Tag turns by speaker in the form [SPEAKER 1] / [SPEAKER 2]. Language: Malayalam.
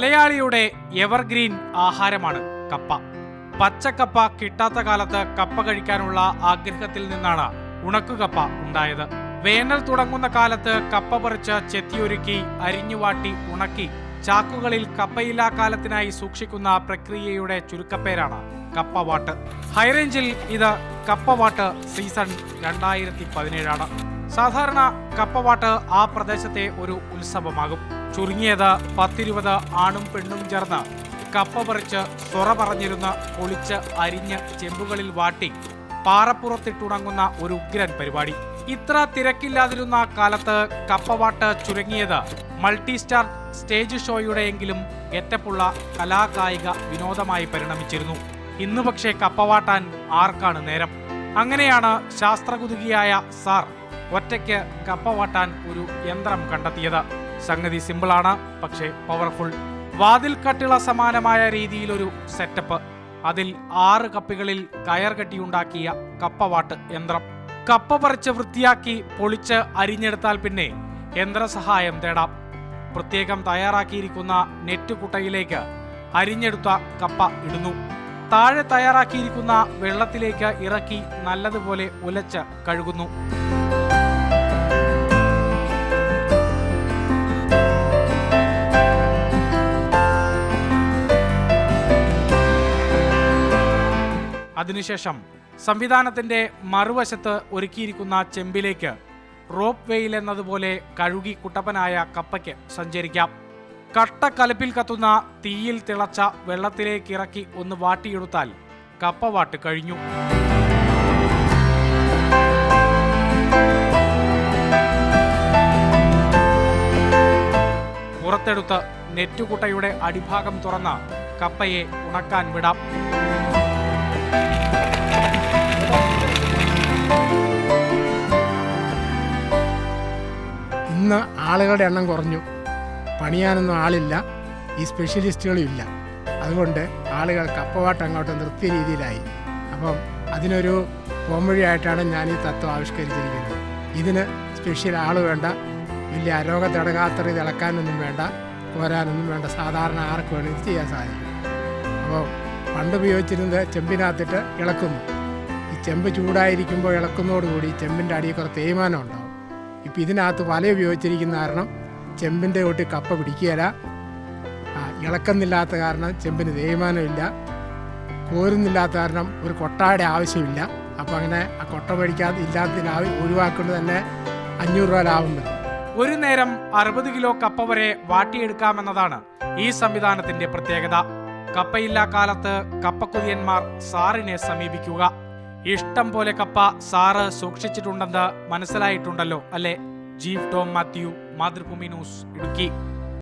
[SPEAKER 1] മലയാളിയുടെ എവർഗ്രീൻ ആഹാരമാണ് കപ്പ. പച്ചക്കപ്പ കിട്ടാത്ത കാലത്ത് കപ്പ കഴിക്കാനുള്ള ആഗ്രഹത്തിൽ നിന്നാണ് ഉണക്കുകപ്പ ഉണ്ടായത്. വേനൽ തുടങ്ങുന്ന കാലത്ത് കപ്പ പറിച്ച് ചെത്തിയൊരുക്കി അരിഞ്ഞുവാട്ടി ഉണക്കി ചാക്കുകളിൽ കപ്പയില്ലാ കാലത്തിനായി സൂക്ഷിക്കുന്ന പ്രക്രിയയുടെ ചുരുക്കപ്പേരാണ് കപ്പവാട്ട്. ഹൈറേഞ്ചിൽ ഇത് കപ്പവാട്ട് സീസൺ 2017 സാധാരണ കപ്പവാട്ട് ആ പ്രദേശത്തെ ഒരു ഉത്സവമാകും. ചുരുങ്ങിയത് 10-20 ആണും പെണ്ണും ചേർന്ന് കപ്പ പറിച്ച് സൊറ പറഞ്ഞിരുന്ന് പൊളിച്ച് അരിഞ്ഞ് ചെമ്പുകളിൽ വാട്ടി പാറപ്പുറത്തിട്ടുണങ്ങുന്ന ഒരു ഉഗ്രൻ പരിപാടി. ഇത്ര തിരക്കില്ലാതിരുന്ന കാലത്ത് കപ്പവാട്ട് ചുരുങ്ങിയത് മൾട്ടി സ്റ്റാർ സ്റ്റേജ് ഷോയുടെയെങ്കിലും ഗെറ്റപ്പുള്ള കലാകായിക വിനോദമായി പരിണമിച്ചിരുന്നു. ഇന്ന് പക്ഷേ കപ്പവാട്ടാൻ ആർക്കാണ് നേരം? അങ്ങനെയാണ് ശാസ്ത്രകുതുകിയായ സാർ ഒറ്റയ്ക്ക് കപ്പവാട്ടാൻ ഒരു യന്ത്രം കണ്ടെത്തിയത്. സംഗതി സിമ്പിളാണ്, പക്ഷേ പവർഫുൾ. വാതിൽ കട്ടിള സമാനമായ രീതിയിലൊരു സെറ്റപ്പ്. അതിൽ 6 കപ്പികളിൽ കയർ കെട്ടിയുണ്ടാക്കിയ കപ്പവാട്ട് യന്ത്രം. കപ്പ പറിച്ച് വൃത്തിയാക്കി പൊളിച്ച് അരിഞ്ഞെടുത്താൽ പിന്നെ യന്ത്രസഹായം തേടാം. പ്രത്യേകം തയ്യാറാക്കിയിരിക്കുന്ന നെറ്റ് കുട്ടയിലേക്ക് അരിഞ്ഞെടുത്ത കപ്പ ഇടുന്നു. താഴെ തയ്യാറാക്കിയിരിക്കുന്ന വെള്ളത്തിലേക്ക് ഇറക്കി നല്ലതുപോലെ ഉലച്ച് കഴുകുന്നു. അതിനുശേഷം സംവിധാനത്തിന്റെ മറുവശത്ത് ഒരുക്കിയിരിക്കുന്ന ചെമ്പിലേക്ക് റോപ്പ് വെയിൽ എന്നതുപോലെ കഴുകി കുട്ടപ്പനായ കപ്പയ്ക്ക് സഞ്ചരിക്കാം. കട്ടക്കലപ്പിൽ കത്തുന്ന തീയിൽ തിളച്ച വെള്ളത്തിലേക്ക് ഇറക്കി ഒന്ന് വാട്ടിയെടുത്താൽ കപ്പവാട്ട് കഴിഞ്ഞു. പുറത്തെടുത്ത് നെറ്റുകുട്ടയുടെ അടിഭാഗം തുറന്ന് കപ്പയെ ഉണക്കാൻ വിടാം.
[SPEAKER 2] ഇന്ന് ആളുകളുടെ എണ്ണം കുറഞ്ഞു, പണിയാനൊന്നും ആളില്ല, ഈ സ്പെഷ്യലിസ്റ്റുകളും ഇല്ല. അതുകൊണ്ട് ആളുകൾ കപ്പവാട്ട് അങ്ങോട്ട് നിർത്തിയ രീതിയിലായി. അപ്പം അതിനൊരു പോംവഴിയായിട്ടാണ് ഞാൻ ഈ തത്വം ആവിഷ്കരിച്ചിരിക്കുന്നത്. ഇതിന് സ്പെഷ്യൽ ആൾ വേണ്ട, വലിയ അരോഗ തടകാത്തറി തിളക്കാനൊന്നും വേണ്ട, കോരാനൊന്നും വേണ്ട, സാധാരണ ആർക്ക് വേണം ഇത് ചെയ്യാൻ സാധിക്കും. അപ്പോൾ പണ്ട് ഉപയോഗിച്ചിരുന്നത് ചെമ്പിനകത്തിട്ട് ഇളക്കുന്നു. ഈ ചെമ്പ് ചൂടായിരിക്കുമ്പോൾ ഇളക്കുന്നതോടുകൂടി ചെമ്പിൻ്റെ അടിയിൽ കുറച്ച് തേയ്മാനം ഉണ്ടാവും. ഇപ്പം ഇതിനകത്ത് വല ഉപയോഗിച്ചിരിക്കുന്ന കാരണം ചെമ്പിൻ്റെ കൂട്ടി കപ്പ പിടിക്കുകയില്ല. ഇളക്കുന്നില്ലാത്ത കാരണം ചെമ്പിന് തേയ്മാനമില്ല. കോരുന്നില്ലാത്ത കാരണം ഒരു കൊട്ടയുടെ ആവശ്യമില്ല. അപ്പം അങ്ങനെ ആ കൊട്ട മേടിക്കാതെ ഇല്ലാത്തതിന് ഒഴിവാക്കുന്നത് തന്നെ 500 രൂപ ലാഭം വരും.
[SPEAKER 1] ഒരു നേരം 60 കിലോ കപ്പ വരെ വാട്ടിയെടുക്കാമെന്നതാണ് ഈ സംവിധാനത്തിന്റെ പ്രത്യേകത. കപ്പയില്ലാ കാലത്ത് കപ്പക്കുതിയന്മാർ സാറിനെ സമീപിക്കുക. ഇഷ്ടം പോലെ കപ്പ സാറ് സൂക്ഷിച്ചിട്ടുണ്ടെന്ന് മനസ്സിലായിട്ടുണ്ടല്ലോ അല്ലേ? Jeep Tom Mathew, Mathrubhumi news, Idukki.